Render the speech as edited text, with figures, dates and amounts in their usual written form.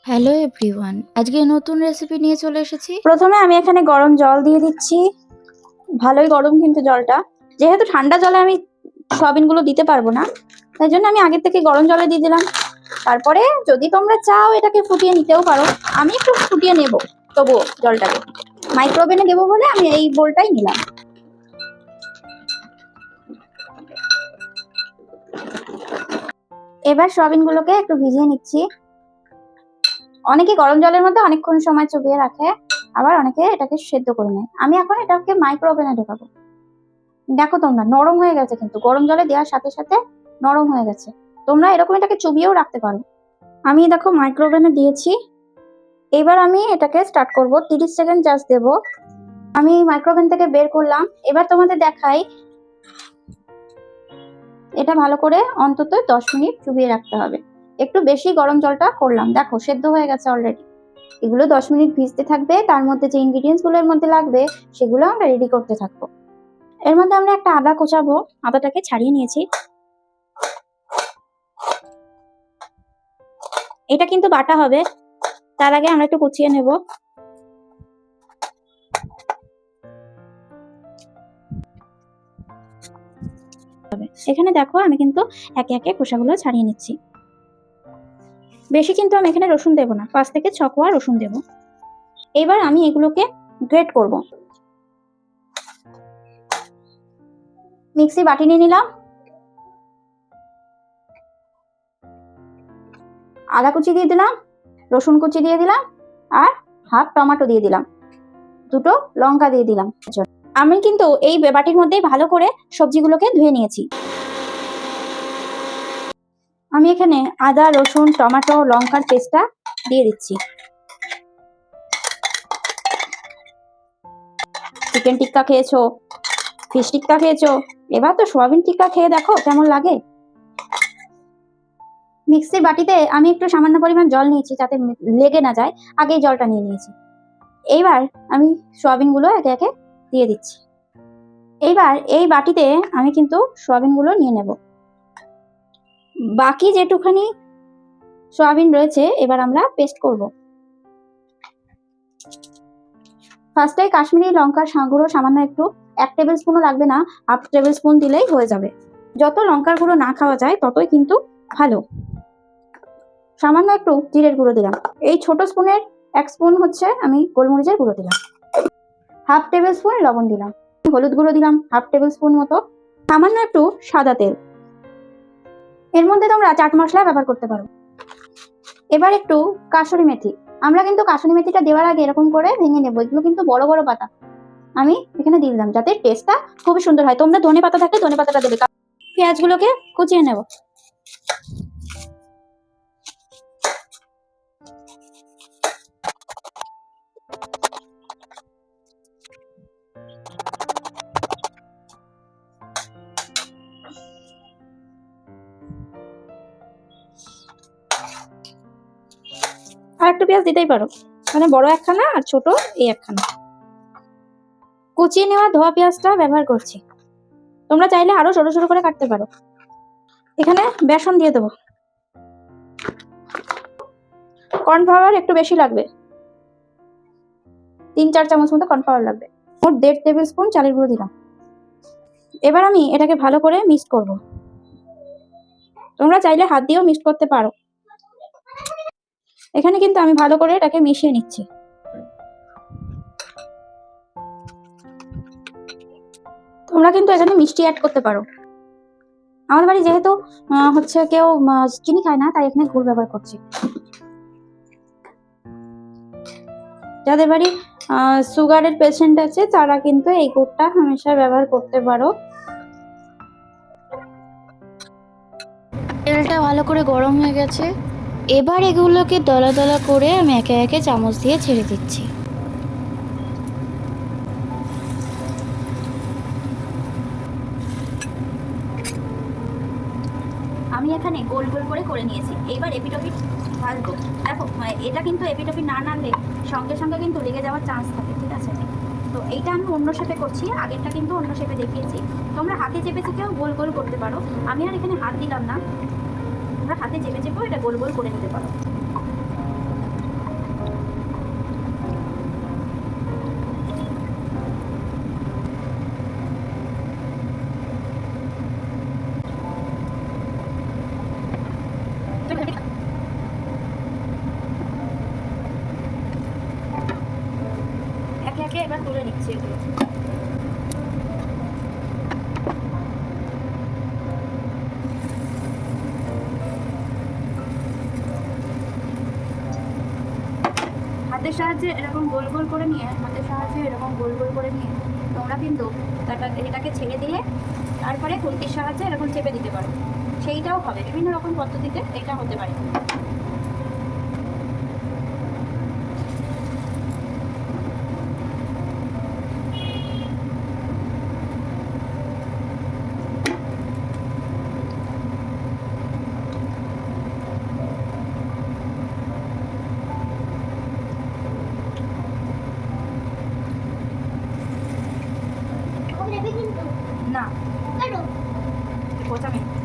Hello everyone, আজকে নতুন recipe নিয়ে চলে এসেছি। প্রথমে আমি এখানে গরম জল দিয়ে দিচ্ছি। ভালোই গরম কিন্তু জলটা, যেহেতু ঠান্ডা জলে আমি সয়াবিনগুলো দিতে পারবো না, তাই জন্য আমি আগের থেকে গরম জলে দিয়ে দিলাম। তারপরে যদি তোমরা চাও এটাকে ফুটিয়ে নিতেও পারো, আমি একটু ফুটিয়ে নেব তবুও জলটাকে। মাইক্রোওভেনে দেবো বলে আমি এই বোলটাই নিলাম। এবার সয়াবিনগুলোকে একটু ভিজিয়ে নিচ্ছি। অনেকে গরম জলের মধ্যে অনেকক্ষণ সময় চুবিয়ে রাখে, আবার অনেকে এটাকে সেদ্ধ করে নেয়। আমি এখন এটাকে মাইক্রোওভেনে ঢোকাবো। দেখো তোমরা, নরম হয়ে গেছে, কিন্তু গরম জলে দেওয়ার সাথে সাথে নরম হয়ে গেছে। তোমরা এরকম এটাকে চুবিয়েও রাখতে পারো। আমি দেখো মাইক্রোওভেনে দিয়েছি। এবার আমি এটাকে স্টার্ট করব, 30 সেকেন্ড জাস্ট দেব। আমি মাইক্রোওভেন থেকে বের করলাম। এবার তোমাদের দেখাই, এটা ভালো করে অন্তত 10 মিনিট চুবিয়ে রাখতে হবে। একটু বেশি গরম জলটা করলাম, দেখো সেদ্ধ হয়ে গেছে অলরেডি। এগুলো 10 মিনিট ভিজতে থাকবে, তার মধ্যে যে ইনগ্রিডিয়েন্টস গুলোর মধ্যে লাগবে সেগুলো আমরা রেডি করতে থাকবো। এর মধ্যে আমরা একটা আদা কোচাবো, আদাটাকে ছাড়িয়ে নিয়েছি। এটা কিন্তু বাটা হবে, তার আগে আমরা একটু কুচিয়ে নেব। এখানে দেখো আমি কিন্তু একে একে খোসাগুলো ছাড়িয়ে নিচ্ছি। বেশি কিন্তু আমি এখানে রসুন দেব না, 5 থেকে 6 কোয়া রসুন দেব। এবার আমি এগুলোকে গ্রেট করব। মিক্সি বাটি নিয়ে নিলাম, আদা কুচি দিয়ে দিলাম, রসুন কুচি দিয়ে দিলাম, আর হাফ টমেটো দিয়ে দিলাম, দুটো লঙ্কা দিয়ে দিলাম। আমি কিন্তু এই বাটির মধ্যেই ভালো করে সবজিগুলোকে ধুয়ে নিয়েছি। আমি এখানে আদা রসুন টমেটো লঙ্কার পেস্টটা দিয়ে দিচ্ছি। চিকেন টিক্কা খেয়েছো, ফিশ টিক্কা খেয়েছো, এবার তো সোয়াবিন টিক্কা খেয়ে দেখো কেমন লাগে। মিক্সির বাটিতে আমি একটু সামান্য পরিমাণ জল নিয়েছি যাতে লেগে না যায়, আগেই জলটা নিয়ে নিয়েছি। এইবার আমি সোয়াবিনগুলো একে একে দিয়ে দিচ্ছি। এইবার এই বাটিতে আমি কিন্তু সোয়াবিনগুলো নিয়ে নেব। বাকি যেটুখানি সোয়াবিন রয়েছে এবার আমরা পেস্ট করব। ফার্স্টে কাশ্মীরি লঙ্কার গুঁড়ো সামান্য একটু, 1 টেবিল স্পুনও লাগবে না, হাফ টেবিল স্পুন দিলেই হয়ে যাবে। যত লঙ্কার গুঁড়ো না খাওয়া যায় ততই কিন্তু ভালো। সামান্য একটু জিরের গুঁড়ো দিলাম। এই ছোট স্পুনের 1 স্পুন হচ্ছে আমি গোলমরিচের গুঁড়ো দিলাম। হাফ টেবিল স্পুন লবণ দিলাম। হলুদ গুঁড়ো দিলাম হাফ টেবিল স্পুন মতো। সামান্য একটু সাদা তেল। এর মধ্যে তোমরা চাট মশলা ব্যবহার করতে পারো। এবার একটু কাসুরি মেথি। আমরা কিন্তু কাসুরি মেথিটা দেওয়ার আগে এরকম করে ভেঙে নেবো, এগুলো কিন্তু বড় বড় পাতা। আমি এখানে দিয়ে দিলাম যাতে টেস্টটা খুবই সুন্দর হয়। তোমরা ধনে পাতা থাকলে ধনে পাতাটা দেবে। পেঁয়াজগুলোকে কুচিয়ে নেব। আর একটু পেঁয়াজ দিতেই পারো, মানে বড় একখানা আর ছোট এই একখানা। কুচিয়ে নেওয়া ধোয়া পেঁয়াজটা ব্যবহার করছি। তোমরা চাইলে আরো ছোট ছোট করে কাটতে পারো। এখানে বেসন দিয়ে দেবো। কর্নফ্লাওয়ার একটু বেশি লাগবে, 3-4 চামচ মতো কর্নফ্লাওয়ার লাগবে। মোট 1.5 টেবিল স্পুন চালের গুঁড়ো দিলাম। এবার আমি এটাকে ভালো করে মিক্স করব। তোমরা চাইলে হাত দিয়েও মিক্স করতে পারো। এখানে কিন্তু আমি ভালো করে এটাকে মিশিয়ে নিচ্ছি। তোমরা কিন্তু এখানে মিষ্টি অ্যাড করতে পারো। আমাদের বাড়ি যেহেতু হচ্ছে কেউ চিনি খায় না, তাই এখানে গুড় ব্যবহার করছি। যাদের বাড়ি সুগারের পেশেন্ট আছে তারা কিন্তু এই গুড়টা হামেশা ব্যবহার করতে পারো। তেলটা ভালো করে গরম হয়ে গেছে। এবার এগুলোকে দলা দলা করে আমি একে একে চামচ দিয়ে ছেড়ে দিচ্ছি। আমি এখানে গোল গোল করে নিয়েছি। এইবার এপিটোপিট ভাজবো। দেখো এটা কিন্তু এপিটোপিট না নাড়লে সঙ্গে সঙ্গে কিন্তু লেগে যাওয়ার চান্স থাকে, ঠিক আছে? তো এইটা আমি অন্য শেপে করছি, আগেরটা কিন্তু অন্য শেপে দেখিয়েছি। তোমরা হাতে চেপে চেপেও গোল গোল করতে পারো। আমি আর এখানে হাত দিলাম না, তোমরা হাতে চেপে চেপেও এটা গোল গোল করে নিতে পারো। হাতের সাহায্যে এরকম গোল গোল করে নিয়ে তোমরা কিন্তু এটাকে ছেড়ে দিয়ে তারপরে খুন্তির সাহায্যে এরকম চেপে দিতে পারো, সেইটাও হবে। বিভিন্ন রকম পদ্ধতিতে এটা হতে পারে। না, 5 মিনিট।